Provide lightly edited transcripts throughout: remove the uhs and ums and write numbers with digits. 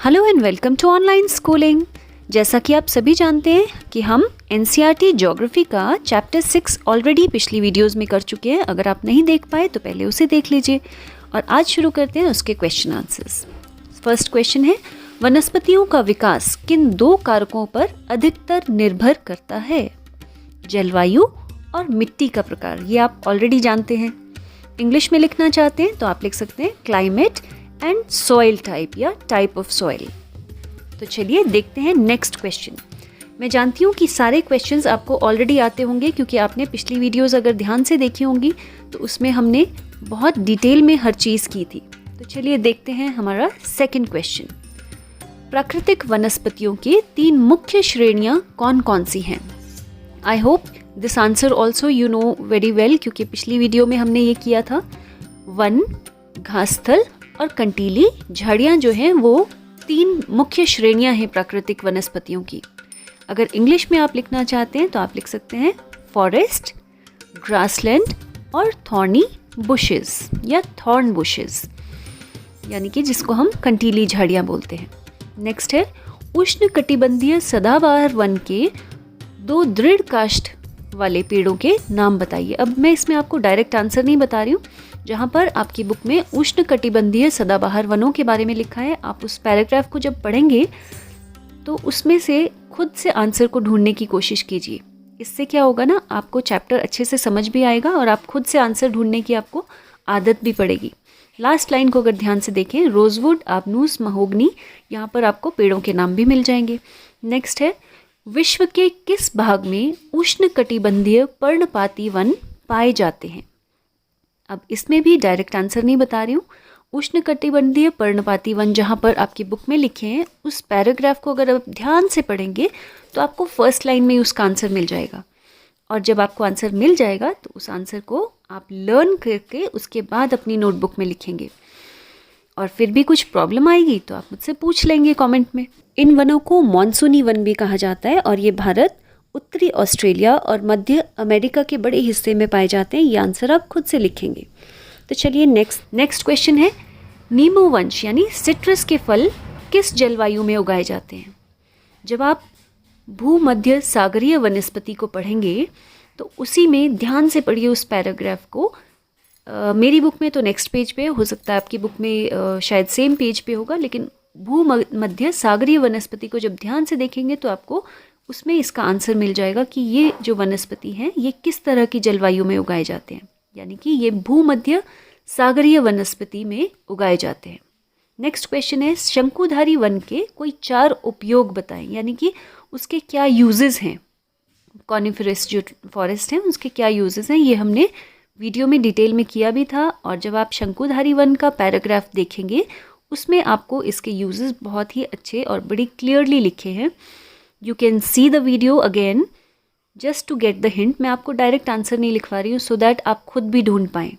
Hello and welcome to online schooling. जैसा कि आप सभी जानते हैं कि हम एनसीईआरटी ज्योग्राफी का चैप्टर 6 ऑलरेडी पिछली वीडियोस में कर चुके हैं। अगर आप नहीं देख पाए तो पहले उसे देख लीजिए। और आज शुरू करते हैं उसके क्वेश्चन आंसर्स। फर्स्ट क्वेश्चन है, वनस्पतियों का विकास किन दो कारकों पर अधिकतर निर्भर करता है? जलवायु और मिट्टी का प्रकार। ये आप ऑलरेडी जानते हैं। इंग्लिश में लिखना चाहते हैं तो आप लिख सकते हैं क्लाइमेट एंड सॉइल टाइप या टाइप ऑफ सॉइल। तो चलिए देखते हैं नेक्स्ट क्वेश्चन। मैं जानती हूँ कि सारे क्वेश्चंस आपको ऑलरेडी आते होंगे क्योंकि आपने पिछली वीडियोस अगर ध्यान से देखी होंगी तो उसमें हमने बहुत डिटेल में हर चीज़ की थी। तो चलिए देखते हैं हमारा सेकंड क्वेश्चन। प्राकृतिक वनस्पतियों की 3 मुख्य श्रेणियाँ कौन कौन सी हैं? I hope this answer also you know very well क्योंकि पिछली वीडियो में हमने ये किया था। वन, घासस्थल और कंटीली झाड़ियाँ जो हैं वो 3 मुख्य श्रेणियाँ हैं प्राकृतिक वनस्पतियों की। अगर इंग्लिश में आप लिखना चाहते हैं तो आप लिख सकते हैं फॉरेस्ट, ग्रासलैंड और थॉर्नी बुशेस या थॉर्न बुशेस, यानी कि जिसको हम कंटीली झाड़ियाँ बोलते हैं। नेक्स्ट है, उष्णकटिबंधीय सदाबहार वन के 2 दृढ़ काष्ठ वाले पेड़ों के नाम बताइए। अब मैं इसमें आपको डायरेक्ट आंसर नहीं बता रही हूँ। जहाँ पर आपकी बुक में उष्णकटिबंधीय सदाबहार वनों के बारे में लिखा है, आप उस पैराग्राफ को जब पढ़ेंगे तो उसमें से खुद से आंसर को ढूंढने की कोशिश कीजिए। इससे क्या होगा ना, आपको चैप्टर अच्छे से समझ भी आएगा और आप खुद से आंसर ढूंढने की आपको आदत भी पड़ेगी। लास्ट लाइन को अगर ध्यान से देखें, रोजवुड, आबनूस, महोगनी, यहाँ पर आपको पेड़ों के नाम भी मिल जाएंगे। नेक्स्ट है, विश्व के किस भाग में उष्णकटिबंधीय पर्णपाती वन पाए जाते हैं? अब इसमें भी डायरेक्ट आंसर नहीं बता रही हूँ। उष्णकटिबंधीय पर्णपाती वन जहाँ पर आपकी बुक में लिखे हैं उस पैराग्राफ को अगर आप ध्यान से पढ़ेंगे तो आपको फर्स्ट लाइन में उसका आंसर मिल जाएगा। और जब आपको आंसर मिल जाएगा तो उस आंसर को आप लर्न करके उसके बाद अपनी नोटबुक में लिखेंगे। और फिर भी कुछ प्रॉब्लम आएगी तो आप मुझसे पूछ लेंगे कमेंट में। इन वनों को मॉनसूनी वन भी कहा जाता है और ये भारत, उत्तरी ऑस्ट्रेलिया और मध्य अमेरिका के बड़े हिस्से में पाए जाते हैं। ये आंसर आप खुद से लिखेंगे। तो चलिए नेक्स्ट क्वेश्चन है, नींबू वंश यानी सिट्रस के फल किस जलवायु में उगाए जाते हैं? जब आप भूमध्य सागरीय वनस्पति को पढ़ेंगे तो उसी में ध्यान से पढ़िए उस पैराग्राफ को। मेरी बुक में तो नेक्स्ट पेज पे हो सकता है, आपकी बुक में शायद सेम पेज पे होगा, लेकिन भूमध्य सागरीय वनस्पति को जब ध्यान से देखेंगे तो आपको उसमें इसका आंसर मिल जाएगा कि ये जो वनस्पति हैं ये किस तरह की जलवायु में उगाए जाते हैं, यानी कि ये भूमध्य सागरीय वनस्पति में उगाए जाते हैं। नेक्स्ट क्वेश्चन है, शंकुधारी वन के कोई 4 उपयोग बताएं, यानी कि उसके क्या यूजेस हैं। कॉनिफरस जो फॉरेस्ट हैं उसके क्या यूजेस हैं, ये हमने वीडियो में डिटेल में किया भी था। और जब आप शंकुधारी वन का पैराग्राफ देखेंगे उसमें आपको इसके यूजेस बहुत ही अच्छे और बड़ी क्लियरली लिखे हैं। You can see the video again just to get the hint. मैं आपको डायरेक्ट आंसर नहीं लिखवा रही हूँ सो दैट आप खुद भी ढूंढ पाएँ।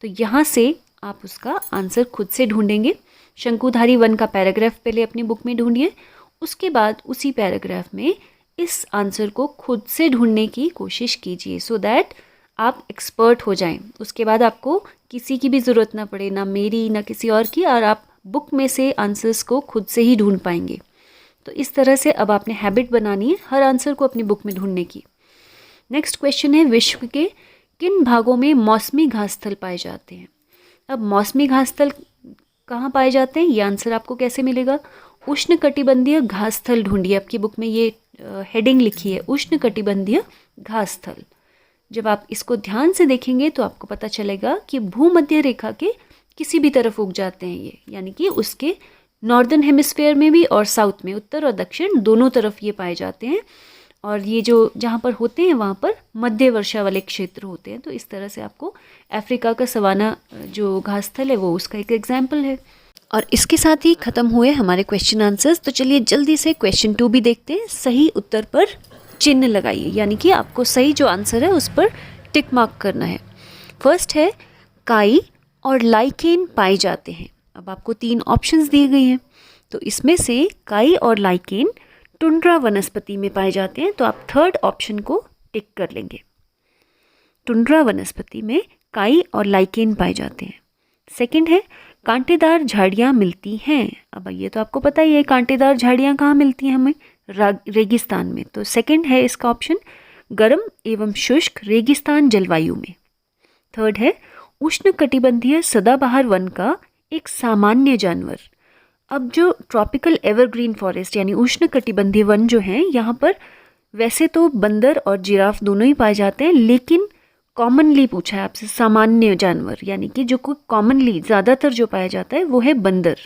तो यहाँ से आप उसका आंसर खुद से ढूंढेंगे। शंकुधारी वन का पैराग्राफ पहले अपनी बुक में ढूंढिए, उसके बाद उसी पैराग्राफ में इस आंसर को खुद से ढूंढने की कोशिश कीजिए सो दैट आप एक्सपर्ट हो जाएं। उसके बाद आपको किसी की भी ज़रूरत ना पड़े, ना मेरी ना किसी और की, और आप बुक में से आंसर्स को खुद से ही ढूंढ पाएंगे। तो इस तरह से अब आपने हैबिट बनानी है हर आंसर को अपनी बुक में ढूंढने की। नेक्स्ट क्वेश्चन है, विश्व के किन भागों में मौसमी घासस्थल पाए जाते हैं? अब मौसमी घासस्थल कहाँ पाए जाते हैं, ये आंसर आपको कैसे मिलेगा? उष्णकटिबंधीय घासस्थल ढूंढिए। आपकी बुक में ये हेडिंग लिखी है, उष्णकटिबंधीय घासस्थल। जब आप इसको ध्यान से देखेंगे तो आपको पता चलेगा कि भूमध्य रेखा के किसी भी तरफ उग जाते हैं ये, यानी कि उसके नॉर्दर्न हेमिस्फेयर में भी और साउथ में, उत्तर और दक्षिण दोनों तरफ ये पाए जाते हैं। और ये जो जहाँ पर होते हैं वहाँ पर मध्य वर्षा वाले क्षेत्र होते हैं। तो इस तरह से आपको अफ्रीका का सवाना जो घासस्थल है वो उसका एक एग्जाम्पल है। और इसके साथ ही ख़त्म हुए हमारे क्वेश्चन आंसर्स। तो चलिए जल्दी से क्वेश्चन 2 भी देखते हैं। सही उत्तर पर चिन्ह लगाइए, यानी कि आपको सही जो आंसर है उस पर टिक मार्क करना है। फर्स्ट है, काई और लाइकेन पाए जाते हैं। अब आपको 3 ऑप्शंस दिए गए हैं, तो इसमें से काई और लाइकेन टुंड्रा वनस्पति में पाए जाते हैं। तो आप थर्ड ऑप्शन को टिक कर लेंगे। टुंड्रा वनस्पति में काई और लाइकेन पाए जाते हैं। सेकंड है, कांटेदार झाड़ियाँ मिलती हैं। अब ये तो आपको पता ही है, कांटेदार झाड़ियाँ कहाँ मिलती हैं हमें, रेगिस्तान में। तो सेकंड है इसका ऑप्शन, गर्म एवं शुष्क रेगिस्तान जलवायु में। थर्ड है, उष्णकटिबंधीय सदाबहार वन का एक सामान्य जानवर। अब जो ट्रॉपिकल एवरग्रीन फॉरेस्ट यानी उष्णकटिबंधीय वन जो हैं, यहाँ पर वैसे तो बंदर और जिराफ दोनों ही पाए जाते हैं, लेकिन कॉमनली पूछा है आपसे सामान्य जानवर, यानी कि जो को कॉमनली ज़्यादातर जो पाया जाता है वो है बंदर।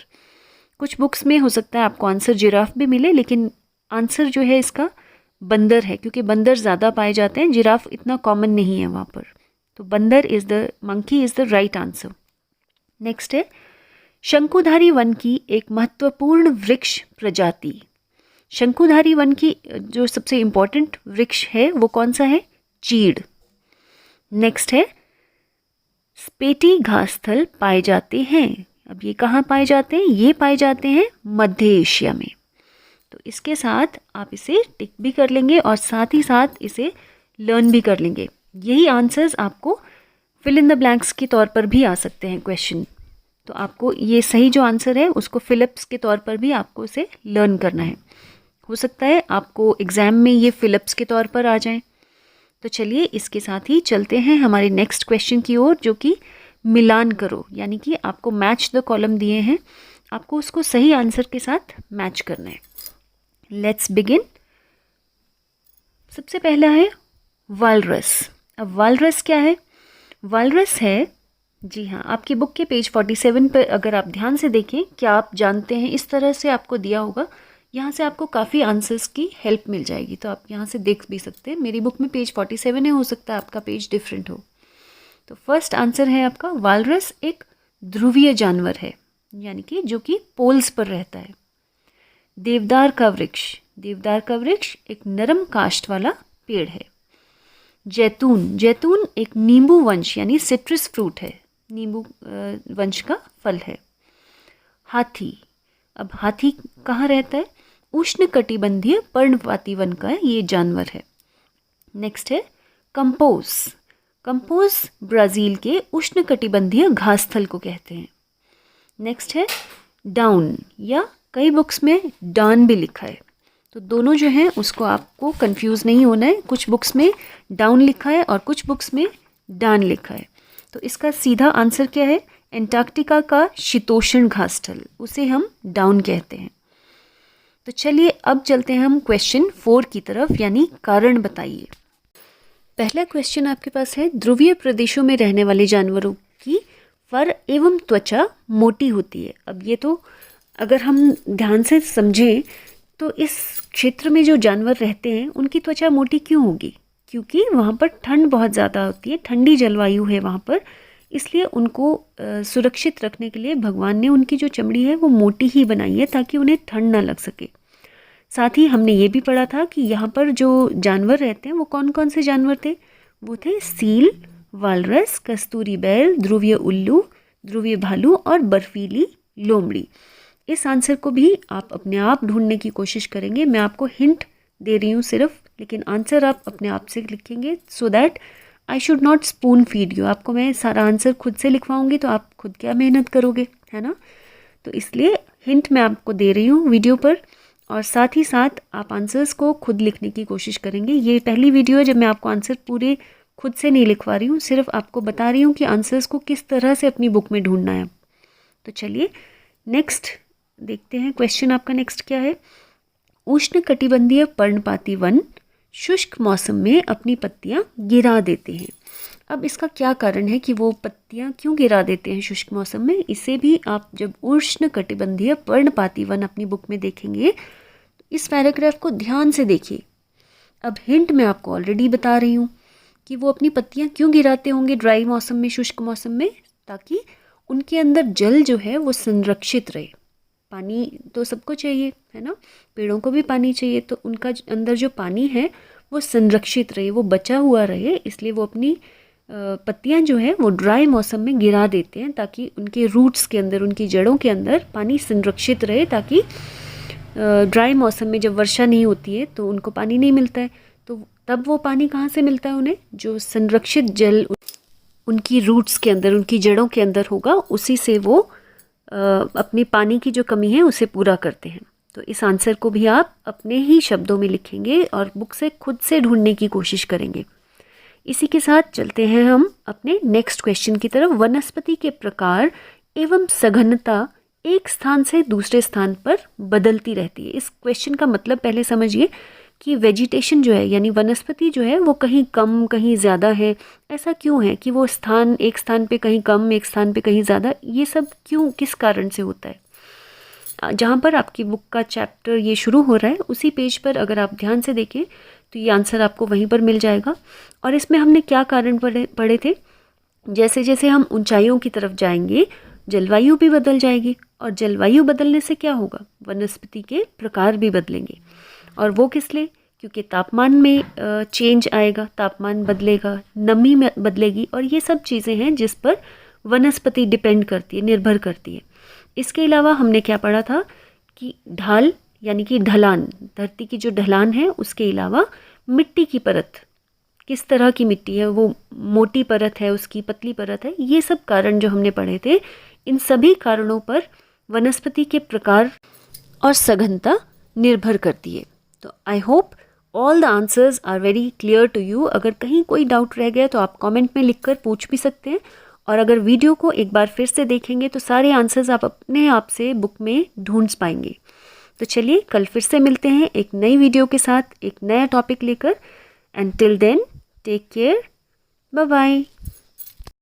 कुछ बुक्स में हो सकता है आपको आंसर जिराफ भी मिले, लेकिन आंसर जो है इसका बंदर है, क्योंकि बंदर ज़्यादा पाए जाते हैं, जिराफ इतना कॉमन नहीं है वहाँ पर। तो बंदर is the monkey is the right answer. Next है, शंकुधारी वन की एक महत्वपूर्ण वृक्ष प्रजाति। शंकुधारी वन की जो सबसे इम्पोर्टेंट वृक्ष है वो कौन सा है, चीड़। नेक्स्ट है, स्पेटी घासस्थल पाए जाते हैं। अब ये कहाँ पाए जाते हैं, ये पाए जाते हैं मध्य एशिया में। तो इसके साथ आप इसे टिक भी कर लेंगे और साथ ही साथ इसे लर्न भी कर लेंगे। यही आंसर्स आपको फिल इन द ब्लैंक्स के तौर पर भी आ सकते हैं क्वेश्चन। तो आपको ये सही जो आंसर है उसको फिलिप्स के तौर पर भी आपको इसे लर्न करना है। हो सकता है आपको एग्ज़ाम में ये फिलिप्स के तौर पर आ जाएं। तो चलिए इसके साथ ही चलते हैं हमारे नेक्स्ट क्वेश्चन की ओर, जो कि मिलान करो, यानी कि आपको मैच द कॉलम दिए हैं, आपको उसको सही आंसर के साथ मैच करना है। Let's begin. सबसे पहला है वालरस। अब वालरस क्या है, वालरस है, जी हाँ, आपकी बुक के पेज 47 पर अगर आप ध्यान से देखें, क्या आप जानते हैं, इस तरह से आपको दिया होगा, यहाँ से आपको काफ़ी आंसर्स की हेल्प मिल जाएगी। तो आप यहाँ से देख भी सकते हैं, मेरी बुक में पेज 47 है, हो सकता है आपका पेज डिफरेंट हो। तो फर्स्ट आंसर है आपका, वालरस एक ध्रुवीय जानवर है, यानी कि जो कि पोल्स पर रहता है। देवदार का वृक्ष, देवदार का वृक्ष एक नरम काष्ठ वाला पेड़ है। जैतून, जैतून एक नींबू वंश यानी सिट्रस फ्रूट है, नींबू वंश का फल है। हाथी, अब हाथी कहाँ रहता है, उष्णकटिबंधीय पर्णपाती वन का ये जानवर है। नेक्स्ट है कंपोज, कंपोज ब्राज़ील के उष्णकटिबंधीय घासस्थल को कहते हैं। नेक्स्ट है डाउन, या कई बुक्स में डान भी लिखा है, तो दोनों जो हैं उसको आपको कंफ्यूज नहीं होना है। कुछ बुक्स में डाउन लिखा है और कुछ बुक्स में डान लिखा है। तो इसका सीधा आंसर क्या है, एंटार्क्टिका का शीतोष्ण घासस्थल, उसे हम डाउन कहते हैं। तो चलिए अब चलते हैं हम क्वेश्चन 4 की तरफ, यानी कारण बताइए। पहला क्वेश्चन आपके पास है, ध्रुवीय प्रदेशों में रहने वाले जानवरों की फर एवं त्वचा मोटी होती है। अब ये तो अगर हम ध्यान से समझें तो इस क्षेत्र में जो जानवर रहते हैं उनकी त्वचा मोटी क्यों होगी, क्योंकि वहाँ पर ठंड बहुत ज़्यादा होती है, ठंडी जलवायु है वहाँ पर, इसलिए उनको सुरक्षित रखने के लिए भगवान ने उनकी जो चमड़ी है वो मोटी ही बनाई है, ताकि उन्हें ठंड ना लग सके। साथ ही हमने ये भी पढ़ा था कि यहाँ पर जो जानवर रहते हैं वो कौन कौन से जानवर थे, वो थे सील, वालरस, कस्तूरी बैल, ध्रुवीय उल्लू, ध्रुवीय भालू और बर्फीली लोमड़ी। इस आंसर को भी आप अपने आप ढूंढने की कोशिश करेंगे, मैं आपको हिंट दे रही हूँ सिर्फ, लेकिन आंसर आप अपने आप से लिखेंगे, so that I should not spoon feed you. आपको मैं सारा आंसर खुद से लिखवाऊंगी तो आप खुद क्या मेहनत करोगे, है ना। तो इसलिए हिंट मैं आपको दे रही हूँ वीडियो पर, और साथ ही साथ आप आंसर्स को खुद लिखने की कोशिश करेंगे। ये पहली वीडियो है जब मैं आपको आंसर पूरे खुद से नहीं लिखवा रही हूँ, सिर्फ आपको बता रही हूँ कि आंसर्स को किस तरह से अपनी बुक में ढूंढना है। तो चलिए नेक्स्ट देखते हैं, क्वेश्चन आपका नेक्स्ट क्या है। उष्णकटिबंधीय पर्णपाती वन शुष्क मौसम में अपनी पत्तियां गिरा देते हैं। अब इसका क्या कारण है कि वो पत्तियां क्यों गिरा देते हैं शुष्क मौसम में, इसे भी आप जब उष्णकटिबंधीय पर्णपाती वन अपनी बुक में देखेंगे तो इस पैराग्राफ को ध्यान से देखिए। अब हिंट मैं आपको ऑलरेडी बता रही हूँ कि वो अपनी पत्तियां क्यों गिराते होंगे ड्राई मौसम में, शुष्क मौसम में, ताकि उनके अंदर जल जो है वो संरक्षित रहे। पानी तो सबको चाहिए, है ना, पेड़ों को भी पानी चाहिए, तो उनका अंदर जो पानी है वो संरक्षित रहे, वो बचा हुआ रहे, इसलिए वो अपनी पत्तियां जो है वो ड्राई मौसम में गिरा देते हैं, ताकि उनके रूट्स के अंदर, उनकी जड़ों के अंदर पानी संरक्षित रहे, ताकि ड्राई मौसम में जब वर्षा नहीं होती है तो उनको पानी नहीं मिलता है, तो तब वो पानी कहाँ से मिलता है उन्हें, जो संरक्षित जल उनकी रूट्स के अंदर, उनकी जड़ों के अंदर होगा, उसी से वो अपनी पानी की जो कमी है उसे पूरा करते हैं। तो इस आंसर को भी आप अपने ही शब्दों में लिखेंगे और बुक से खुद से ढूंढने की कोशिश करेंगे। इसी के साथ चलते हैं हम अपने नेक्स्ट क्वेश्चन की तरफ। वनस्पति के प्रकार एवं सघनता एक स्थान से दूसरे स्थान पर बदलती रहती है। इस क्वेश्चन का मतलब पहले समझिए कि वेजिटेशन जो है यानी वनस्पति जो है वो कहीं कम कहीं ज़्यादा है। ऐसा क्यों है कि वो स्थान एक स्थान पे कहीं कम एक स्थान पे कहीं ज़्यादा, ये सब क्यों किस कारण से होता है। जहाँ पर आपकी बुक का चैप्टर ये शुरू हो रहा है उसी पेज पर अगर आप ध्यान से देखें तो ये आंसर आपको वहीं पर मिल जाएगा। और इसमें हमने क्या कारण पढ़े थे, जैसे जैसे हम ऊंचाइयों की तरफ जाएंगे जलवायु भी बदल जाएगी और जलवायु बदलने से क्या होगा, वनस्पति के प्रकार भी बदलेंगे। और वो किस लिए, क्योंकि तापमान में चेंज आएगा, तापमान बदलेगा, नमी में बदलेगी और ये सब चीज़ें हैं जिस पर वनस्पति डिपेंड करती है, निर्भर करती है। इसके अलावा हमने क्या पढ़ा था कि ढाल यानी कि ढलान, धरती की जो ढलान है उसके अलावा मिट्टी की परत, किस तरह की मिट्टी है, वो मोटी परत है, उसकी पतली परत है, ये सब कारण जो हमने पढ़े थे, इन सभी कारणों पर वनस्पति के प्रकार और सघनता निर्भर करती है। तो I hope all the answers are very clear to you. अगर कहीं कोई डाउट रह गया तो आप कमेंट में लिखकर पूछ भी सकते हैं, और अगर वीडियो को एक बार फिर से देखेंगे तो सारे आंसर्स आप अपने आप से बुक में ढूंढ पाएंगे। तो चलिए कल फिर से मिलते हैं एक नई वीडियो के साथ, एक नया टॉपिक लेकर। And till then take care, bye bye.